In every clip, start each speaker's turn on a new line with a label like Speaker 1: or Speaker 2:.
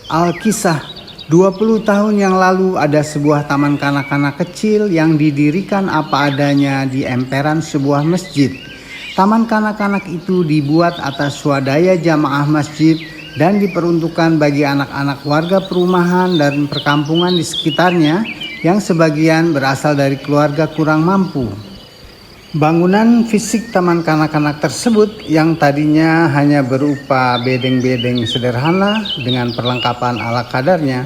Speaker 1: Alkisah, 20 tahun yang lalu ada sebuah taman kanak-kanak kecil yang didirikan apa adanya di emperan sebuah masjid. Taman kanak-kanak itu dibuat atas swadaya jamaah masjid dan diperuntukkan bagi anak-anak warga perumahan dan perkampungan di sekitarnya yang sebagian berasal dari keluarga kurang mampu. Bangunan fisik taman kanak-kanak tersebut yang tadinya hanya berupa bedeng-bedeng sederhana dengan perlengkapan ala kadarnya,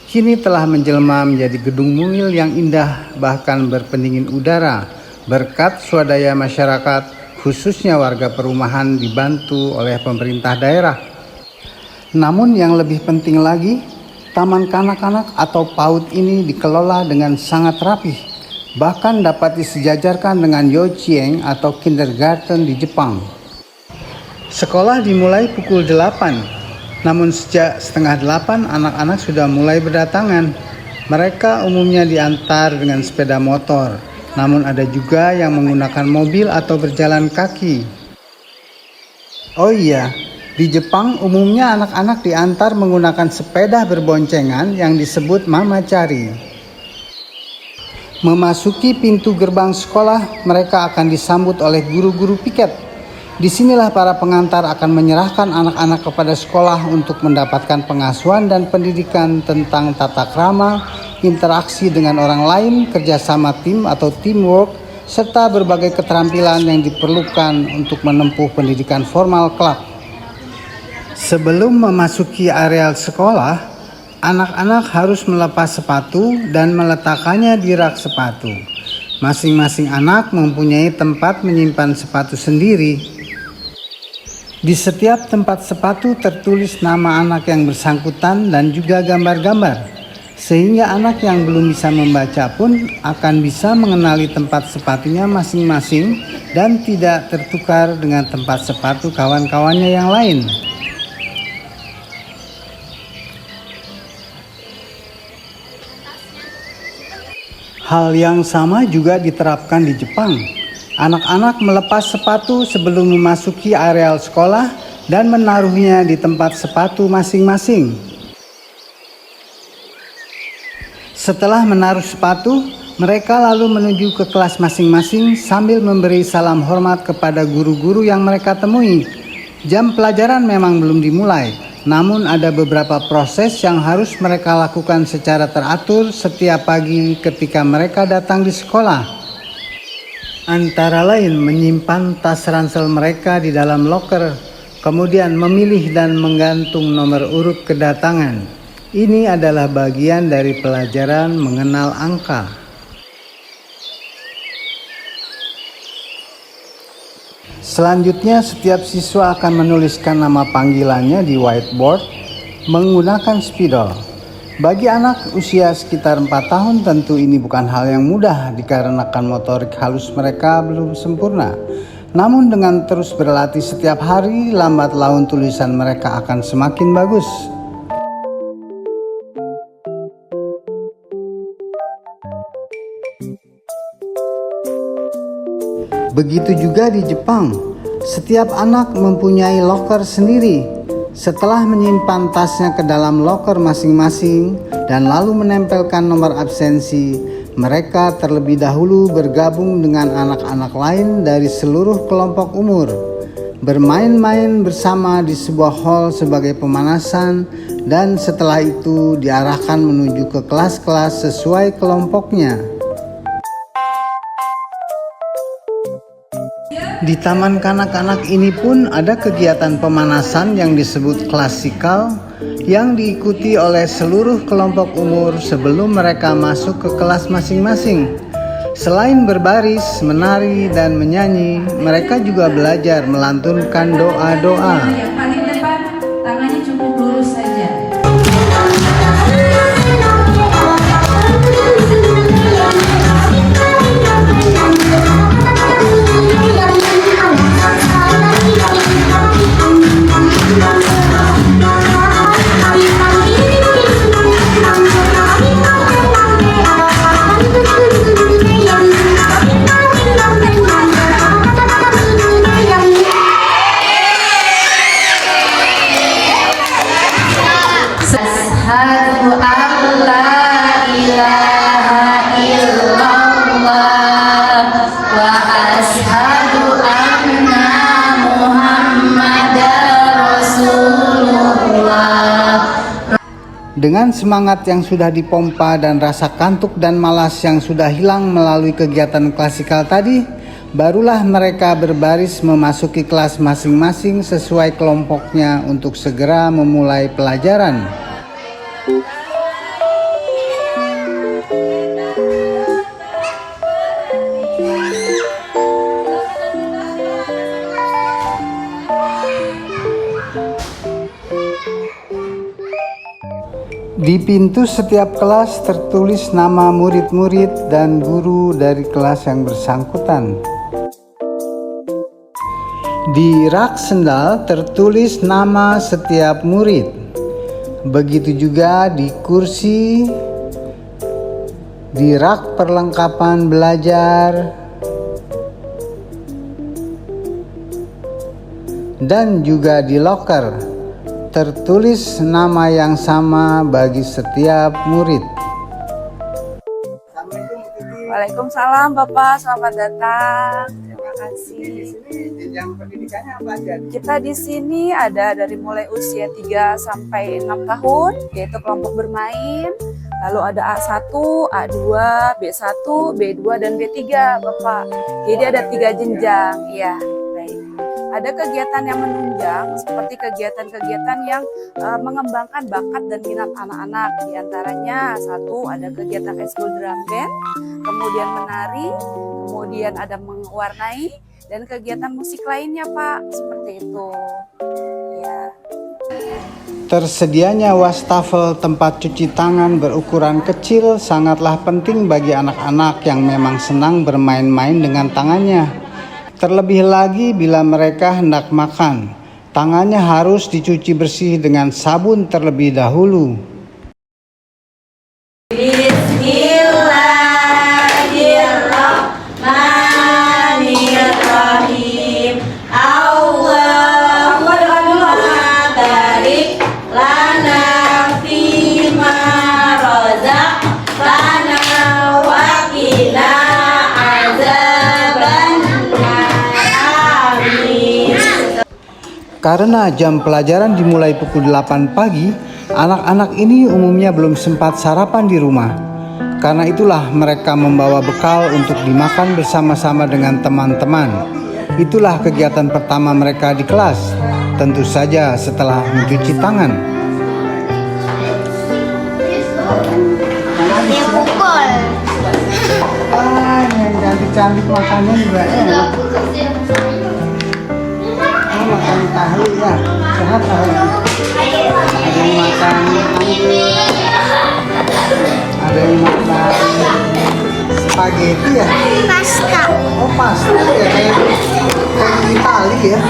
Speaker 1: kini telah menjelma menjadi gedung mungil yang indah bahkan berpendingin udara berkat swadaya masyarakat, khususnya warga perumahan dibantu oleh pemerintah daerah. Namun yang lebih penting lagi, taman kanak-kanak atau PAUD ini dikelola dengan sangat rapih, bahkan dapat disejajarkan dengan Youchieng atau kindergarten di Jepang. Sekolah dimulai pukul 8, namun sejak setengah 8 anak-anak sudah mulai berdatangan. Mereka umumnya diantar dengan sepeda motor, namun ada juga yang menggunakan mobil atau berjalan kaki. Oh iya, di Jepang umumnya anak-anak diantar menggunakan sepeda berboncengan yang disebut mamachari. Memasuki pintu gerbang sekolah, mereka akan disambut oleh guru-guru piket. Disinilah para pengantar akan menyerahkan anak-anak kepada sekolah untuk mendapatkan pengasuhan dan pendidikan tentang tata krama, interaksi dengan orang lain, kerjasama tim atau teamwork, serta berbagai keterampilan yang diperlukan untuk menempuh pendidikan formal kelak. Sebelum memasuki areal sekolah, anak-anak harus melepas sepatu dan meletakkannya di rak sepatu. Masing-masing anak mempunyai tempat menyimpan sepatu sendiri. Di setiap tempat sepatu tertulis nama anak yang bersangkutan dan juga gambar-gambar, sehingga anak yang belum bisa membaca pun akan bisa mengenali tempat sepatunya masing-masing dan tidak tertukar dengan tempat sepatu kawan-kawannya yang lain. Hal yang sama juga diterapkan di Jepang. Anak-anak melepas sepatu sebelum memasuki areal sekolah dan menaruhnya di tempat sepatu masing-masing. Setelah menaruh sepatu, mereka lalu menuju ke kelas masing-masing sambil memberi salam hormat kepada guru-guru yang mereka temui. Jam pelajaran memang belum dimulai, namun ada beberapa proses yang harus mereka lakukan secara teratur setiap pagi ketika mereka datang di sekolah. Antara lain menyimpan tas ransel mereka di dalam loker, kemudian memilih dan menggantung nomor urut kedatangan. Ini adalah bagian dari pelajaran mengenal angka. Selanjutnya, setiap siswa akan menuliskan nama panggilannya di whiteboard menggunakan spidol. Bagi anak usia sekitar 4 tahun tentu ini bukan hal yang mudah dikarenakan motorik halus mereka belum sempurna. Namun dengan terus berlatih setiap hari, lambat laun tulisan mereka akan semakin bagus. Begitu juga di Jepang, setiap anak mempunyai loker sendiri. Setelah menyimpan tasnya ke dalam loker masing-masing dan lalu menempelkan nomor absensi, mereka terlebih dahulu bergabung dengan anak-anak lain dari seluruh kelompok umur. Bermain-main bersama di sebuah hall sebagai pemanasan dan setelah itu diarahkan menuju ke kelas-kelas sesuai kelompoknya. Di taman kanak-kanak ini pun ada kegiatan pemanasan yang disebut klasikal yang diikuti oleh seluruh kelompok umur sebelum mereka masuk ke kelas masing-masing. Selain berbaris, menari, dan menyanyi, mereka juga belajar melantunkan doa-doa.
Speaker 2: Yang paling depan, tangannya cukup lurus saja. Asyhadu an la ilaha illallah wa asyhadu anna Muhammadar Rasulullah.
Speaker 1: Dengan semangat yang sudah dipompa dan rasa kantuk dan malas yang sudah hilang melalui kegiatan klasikal tadi, barulah mereka berbaris memasuki kelas masing-masing sesuai kelompoknya untuk segera memulai pelajaran. Di pintu setiap kelas tertulis nama murid-murid dan guru dari kelas yang bersangkutan. Di rak sendal tertulis nama setiap murid. Begitu juga di kursi, di rak perlengkapan belajar, dan juga di loker. Tertulis nama yang sama bagi setiap murid.
Speaker 3: Waalaikumsalam Bapak, selamat datang. Terima kasih.
Speaker 1: Jenjang pendidikannya apa aja?
Speaker 3: Kita di sini ada dari mulai usia 3 sampai 6 tahun, yaitu kelompok bermain. Lalu ada A1, A2, B1, B2, dan B3, Bapak. Jadi ada 3 jenjang, ya. Baik. Ada kegiatan yang menunjang seperti kegiatan-kegiatan yang mengembangkan bakat dan minat anak-anak. Di antaranya satu ada kegiatan ekskul drum band, kemudian menari, kemudian ada mewarnai, dan kegiatan musik lainnya Pak, seperti itu. Ya.
Speaker 1: Tersedianya wastafel tempat cuci tangan berukuran kecil sangatlah penting bagi anak-anak yang memang senang bermain-main dengan tangannya. Terlebih lagi bila mereka hendak makan, tangannya harus dicuci bersih dengan sabun terlebih dahulu.
Speaker 4: Bismillahirrahmanirrahim. Allahumma barik lana fima razaqtana wa qina
Speaker 1: Karena jam pelajaran dimulai pukul 8 pagi, anak-anak ini umumnya belum sempat sarapan di rumah. Karena itulah mereka membawa bekal untuk dimakan bersama-sama dengan teman-teman. Itulah kegiatan pertama mereka di kelas, tentu saja setelah mencuci tangan.
Speaker 4: Dipukul.
Speaker 1: Yang cantik-cantik makannya juga enak. Makan tahu ya, sehat tahu. Ada yang makan anggur, ada yang makan spaghetti ya.
Speaker 4: Pasta.
Speaker 1: Oh pasta ya, kayak Itali ya.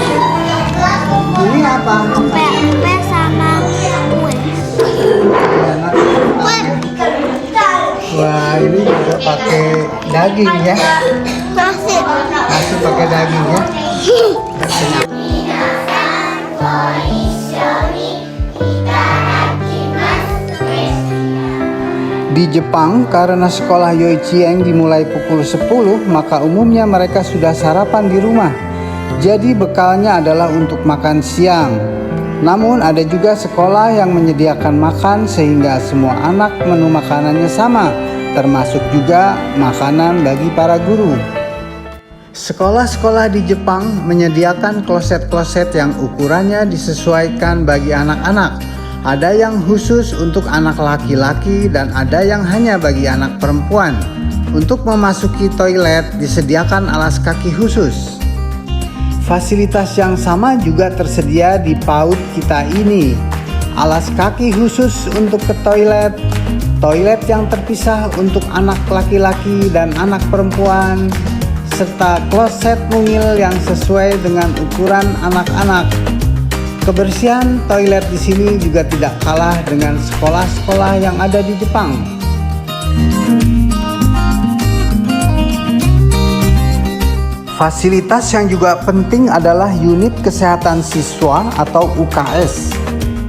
Speaker 1: Ini apa?
Speaker 4: Pempek sama kue.
Speaker 1: Wah ini juga pakai daging ya.
Speaker 4: Nasi.
Speaker 1: Nasi pakai daging ya. Di Jepang, karena sekolah Yoichieng dimulai pukul 10, maka umumnya mereka sudah sarapan di rumah. Jadi bekalnya adalah untuk makan siang. Namun ada juga sekolah yang menyediakan makan sehingga semua anak menu makanannya sama, termasuk juga makanan bagi para guru. Sekolah-sekolah di Jepang menyediakan kloset-kloset yang ukurannya disesuaikan bagi anak-anak. Ada yang khusus untuk anak laki-laki dan ada yang hanya bagi anak perempuan. Untuk memasuki toilet disediakan alas kaki khusus. Fasilitas yang sama juga tersedia di PAUD kita ini. Alas kaki khusus untuk ke toilet, toilet yang terpisah untuk anak laki-laki dan anak perempuan, serta kloset mungil yang sesuai dengan ukuran anak-anak. Kebersihan toilet di sini juga tidak kalah dengan sekolah-sekolah yang ada di Jepang. Fasilitas yang juga penting adalah unit kesehatan siswa atau UKS.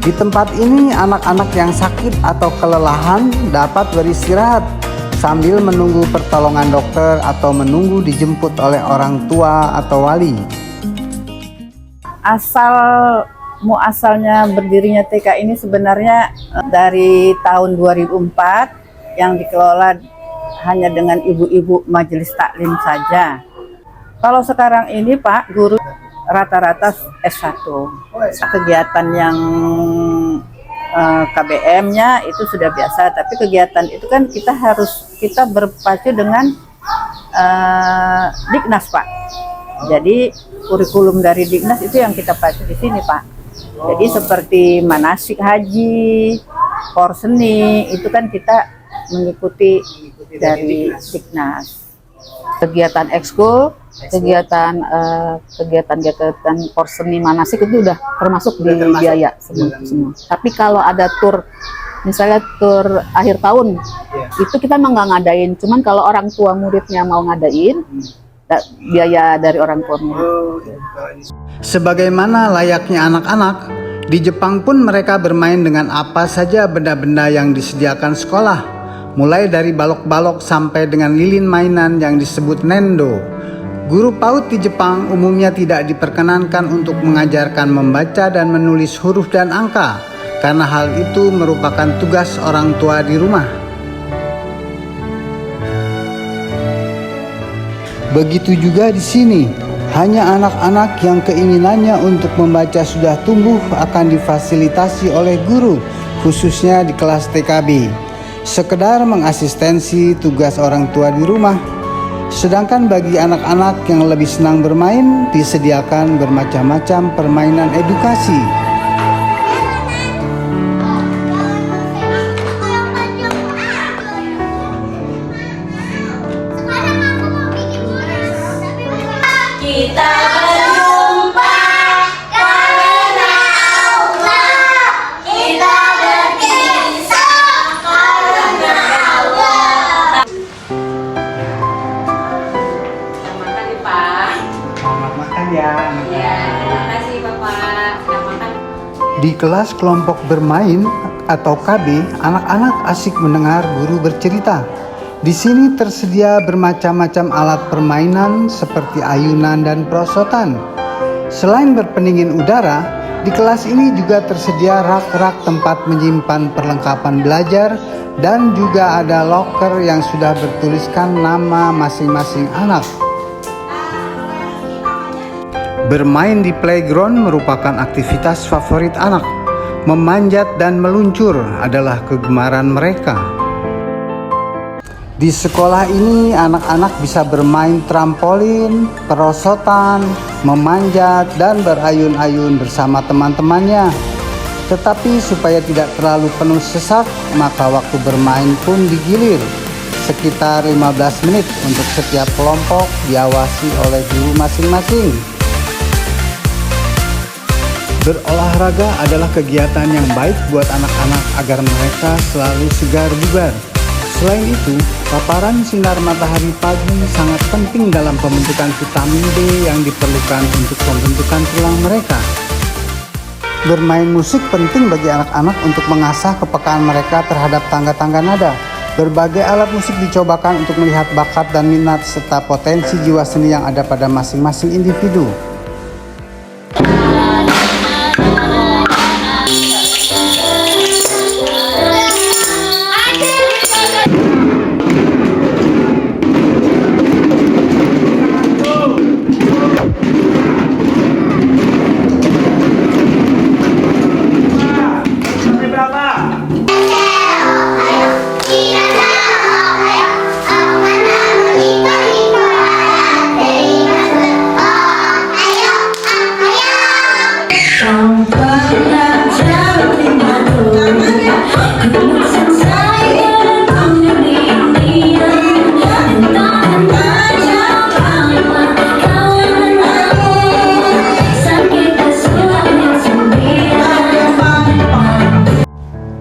Speaker 1: Di tempat ini anak-anak yang sakit atau kelelahan dapat beristirahat sambil menunggu pertolongan dokter atau menunggu dijemput oleh orang tua atau wali.
Speaker 5: Muasalnya berdirinya TK ini sebenarnya dari tahun 2004 yang dikelola hanya dengan ibu-ibu majelis taklim saja. Kalau sekarang ini Pak, guru rata-rata S1. Kegiatan yang KBM-nya itu sudah biasa, tapi kegiatan itu kan kita berpacu dengan Diknas Pak. Jadi kurikulum dari Diknas itu yang kita pacu di sini Pak. Jadi seperti manasik haji, porseni itu kan kita mengikuti dari Diknas. Kegiatan ekskul, kegiatan porseni manasik itu udah termasuk di biaya semua. Tapi kalau ada tur, misalnya tur akhir tahun, itu kita emang nggak ngadain. Cuman kalau orang tua muridnya mau ngadain, biaya dari orang tua murid.
Speaker 1: Sebagaimana layaknya anak-anak, di Jepang pun mereka bermain dengan apa saja benda-benda yang disediakan sekolah. Mulai dari balok-balok sampai dengan lilin mainan yang disebut nendo. Guru PAUD di Jepang umumnya tidak diperkenankan untuk mengajarkan membaca dan menulis huruf dan angka, karena hal itu merupakan tugas orang tua di rumah. Begitu juga di sini, hanya anak-anak yang keinginannya untuk membaca sudah tumbuh akan difasilitasi oleh guru, khususnya di kelas TKB. Sekedar mengasistensi tugas orang tua di rumah. Sedangkan bagi anak-anak yang lebih senang bermain, disediakan bermacam-macam permainan edukasi.
Speaker 2: Kita berjumpa karena Allah. Kita berpisah karena Allah. Selamat makan nih Pak.
Speaker 1: Selamat makan ya.
Speaker 2: Ya, terima kasih Bapak. Selamat makan.
Speaker 1: Di kelas kelompok bermain atau KB, anak-anak asik mendengar guru bercerita. Di sini tersedia bermacam-macam alat permainan seperti ayunan dan perosotan. Selain berpendingin udara, di kelas ini juga tersedia rak-rak tempat menyimpan perlengkapan belajar dan juga ada loker yang sudah bertuliskan nama masing-masing anak. Bermain di playground merupakan aktivitas favorit anak. Memanjat dan meluncur adalah kegemaran mereka. Di sekolah ini anak-anak bisa bermain trampolin, perosotan, memanjat, dan berayun-ayun bersama teman-temannya. Tetapi supaya tidak terlalu penuh sesak, maka waktu bermain pun digilir. Sekitar 15 menit untuk setiap kelompok, diawasi oleh guru masing-masing. Berolahraga adalah kegiatan yang baik buat anak-anak agar mereka selalu segar bugar. Selain itu, paparan sinar matahari pagi sangat penting dalam pembentukan vitamin D yang diperlukan untuk pembentukan tulang mereka. Bermain musik penting bagi anak-anak untuk mengasah kepekaan mereka terhadap tangga-tangga nada. Berbagai alat musik dicobakan untuk melihat bakat dan minat serta potensi jiwa seni yang ada pada masing-masing individu.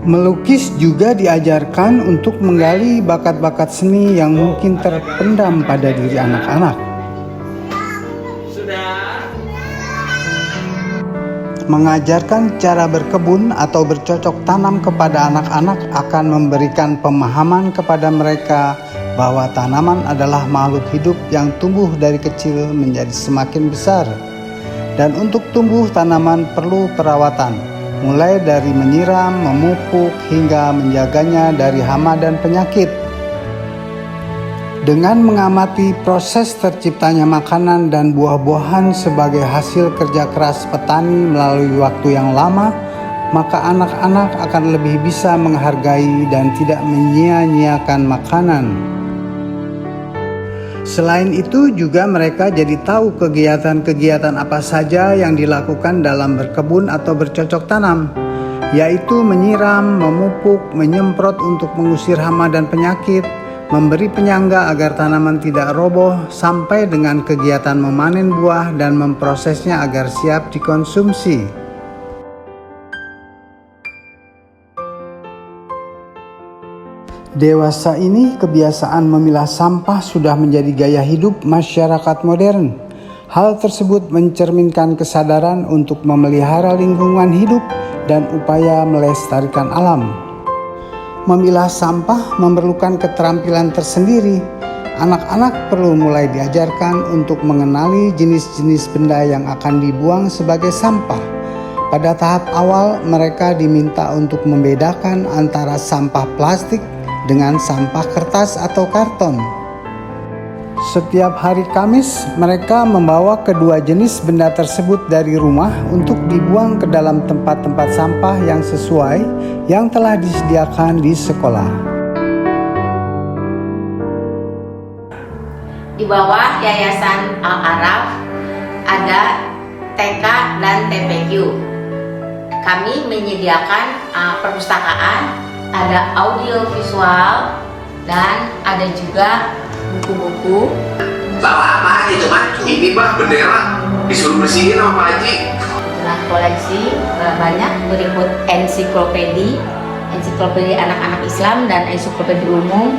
Speaker 1: Melukis juga diajarkan untuk menggali bakat-bakat seni yang mungkin terpendam pada diri anak-anak. Mengajarkan cara berkebun atau bercocok tanam kepada anak-anak akan memberikan pemahaman kepada mereka bahwa tanaman adalah makhluk hidup yang tumbuh dari kecil menjadi semakin besar. Dan untuk tumbuh tanaman perlu perawatan, mulai dari menyiram, memupuk, hingga menjaganya dari hama dan penyakit. Dengan mengamati proses terciptanya makanan dan buah-buahan sebagai hasil kerja keras petani melalui waktu yang lama, maka anak-anak akan lebih bisa menghargai dan tidak menyia-nyiakan makanan. Selain itu juga mereka jadi tahu kegiatan-kegiatan apa saja yang dilakukan dalam berkebun atau bercocok tanam, yaitu menyiram, memupuk, menyemprot untuk mengusir hama dan penyakit, memberi penyangga agar tanaman tidak roboh, sampai dengan kegiatan memanen buah dan memprosesnya agar siap dikonsumsi. Dewasa ini kebiasaan memilah sampah sudah menjadi gaya hidup masyarakat modern. Hal tersebut mencerminkan kesadaran untuk memelihara lingkungan hidup dan upaya melestarikan alam. Memilah sampah memerlukan keterampilan tersendiri. Anak-anak perlu mulai diajarkan untuk mengenali jenis-jenis benda yang akan dibuang sebagai sampah. Pada tahap awal, mereka diminta untuk membedakan antara sampah plastik dengan sampah kertas atau karton. Setiap hari Kamis, mereka membawa kedua jenis benda tersebut dari rumah untuk dibuang ke dalam tempat-tempat sampah yang sesuai yang telah disediakan di sekolah.
Speaker 2: Di bawah Yayasan Al-Araf ada TK dan TPQ. Kami menyediakan perpustakaan, ada audio visual, dan ada juga buku-buku.
Speaker 6: Bawa apa aja cuman? Ini mah bendera disuruh bersihin sama Pak Haji.
Speaker 2: Nah, koleksi banyak, berikut ensiklopedi anak-anak Islam dan ensiklopedi umum.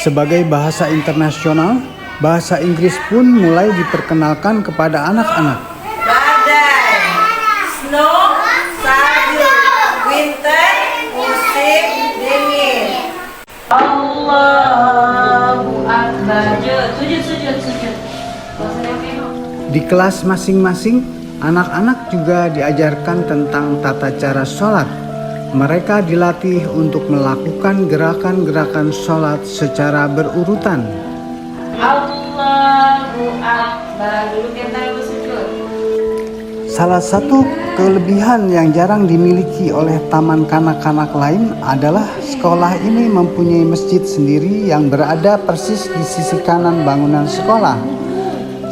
Speaker 1: Sebagai bahasa internasional, bahasa Inggris pun mulai diperkenalkan kepada anak-anak.
Speaker 7: Badai, snow, salju, winter, musim dingin.
Speaker 2: Allahu Akbar. Sujud.
Speaker 1: Di kelas masing-masing, anak-anak juga diajarkan tentang tata cara sholat. Mereka dilatih untuk melakukan gerakan-gerakan sholat secara berurutan.
Speaker 2: Allahu Akbar. Dulu kita bersujud.
Speaker 1: Salah satu kelebihan yang jarang dimiliki oleh taman kanak-kanak lain adalah sekolah ini mempunyai masjid sendiri yang berada persis di sisi kanan bangunan sekolah.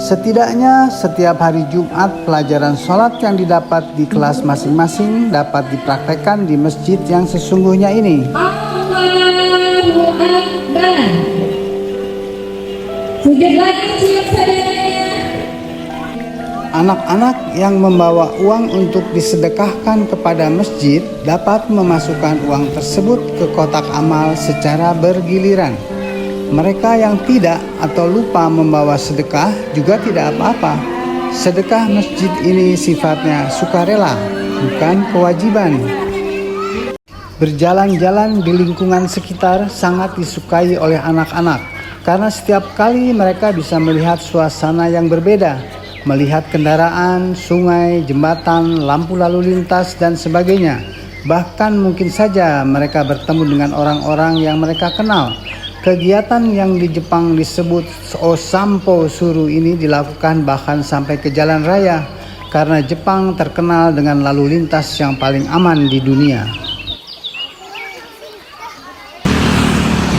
Speaker 1: Setidaknya setiap hari Jumat, pelajaran sholat yang didapat di kelas masing-masing dapat dipraktekkan di masjid yang sesungguhnya ini.
Speaker 8: Allahu Akbar. Sujud lagi siap saudaranya.
Speaker 1: Anak-anak yang membawa uang untuk disedekahkan kepada masjid dapat memasukkan uang tersebut ke kotak amal secara bergiliran. Mereka yang tidak atau lupa membawa sedekah juga tidak apa-apa. Sedekah masjid ini sifatnya sukarela, bukan kewajiban. Berjalan-jalan di lingkungan sekitar sangat disukai oleh anak-anak karena setiap kali mereka bisa melihat suasana yang berbeda, melihat kendaraan, sungai, jembatan, lampu lalu lintas, dan sebagainya. Bahkan mungkin saja mereka bertemu dengan orang-orang yang mereka kenal. Kegiatan yang di Jepang disebut Osampo Suru ini dilakukan bahkan sampai ke jalan raya karena Jepang terkenal dengan lalu lintas yang paling aman di dunia.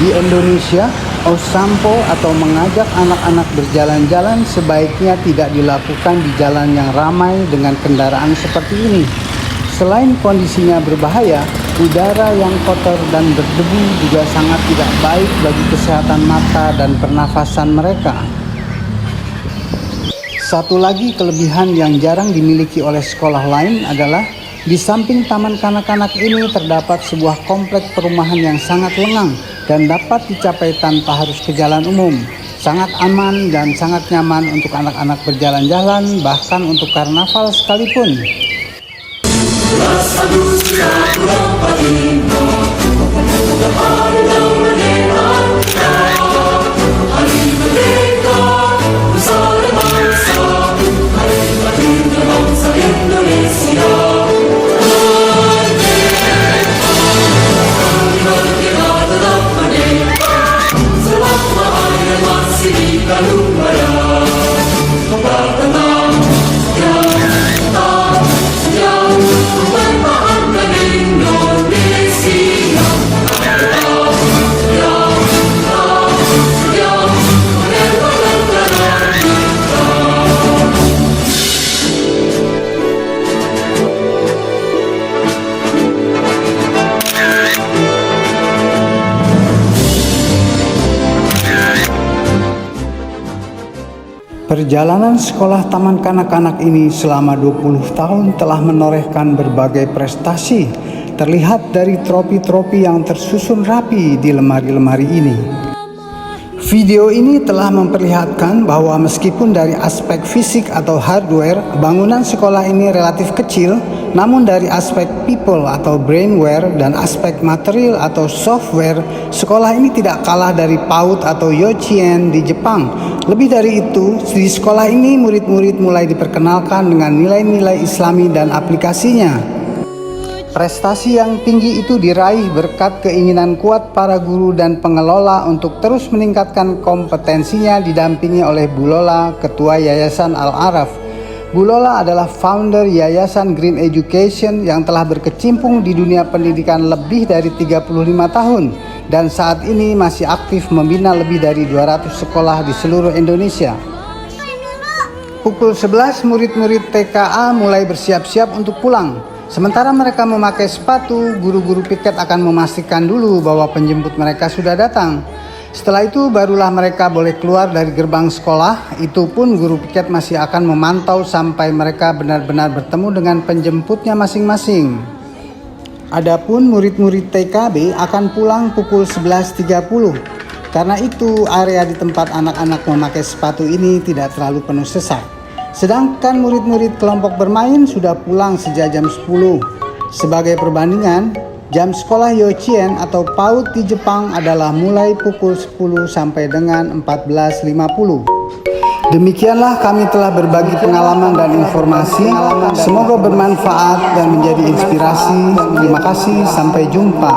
Speaker 1: Di Indonesia, Osampo atau mengajak anak-anak berjalan-jalan sebaiknya tidak dilakukan di jalan yang ramai dengan kendaraan seperti ini. Selain kondisinya berbahaya, udara yang kotor dan berdebu juga sangat tidak baik bagi kesehatan mata dan pernafasan mereka. Satu lagi kelebihan yang jarang dimiliki oleh sekolah lain adalah di samping taman kanak-kanak ini terdapat sebuah komplek perumahan yang sangat lengang dan dapat dicapai tanpa harus ke jalan umum. Sangat aman dan sangat nyaman untuk anak-anak berjalan-jalan, bahkan untuk karnaval sekalipun. Perjalanan sekolah taman kanak-kanak ini selama 20 tahun telah menorehkan berbagai prestasi, terlihat dari trofi-trofi yang tersusun rapi di lemari-lemari ini. Video ini telah memperlihatkan bahwa meskipun dari aspek fisik atau hardware, bangunan sekolah ini relatif kecil, namun dari aspek people atau brainware dan aspek material atau software, sekolah ini tidak kalah dari PAUD atau Yochien di Jepang. Lebih dari itu, di sekolah ini murid-murid mulai diperkenalkan dengan nilai-nilai Islami dan aplikasinya. Prestasi yang tinggi itu diraih berkat keinginan kuat para guru dan pengelola untuk terus meningkatkan kompetensinya didampingi oleh Bu Lola, Ketua Yayasan Al-Araf. Bu Lola adalah founder Yayasan Green Education yang telah berkecimpung di dunia pendidikan lebih dari 35 tahun dan saat ini masih aktif membina lebih dari 200 sekolah di seluruh Indonesia. Pukul 11 murid-murid TKA mulai bersiap-siap untuk pulang. Sementara mereka memakai sepatu, guru-guru piket akan memastikan dulu bahwa penjemput mereka sudah datang. Setelah itu barulah mereka boleh keluar dari gerbang sekolah. Itu pun guru piket masih akan memantau sampai mereka benar-benar bertemu dengan penjemputnya masing-masing. Adapun murid-murid TKB akan pulang pukul 11.30. Karena itu area di tempat anak-anak memakai sepatu ini tidak terlalu penuh sesak. Sedangkan murid-murid kelompok bermain sudah pulang sejak jam 10. Sebagai perbandingan, jam sekolah Yochien atau PAUD di Jepang adalah mulai pukul 10 sampai dengan 14.50. Demikianlah kami telah berbagi pengalaman dan informasi. Semoga bermanfaat dan menjadi inspirasi. Terima kasih, sampai jumpa.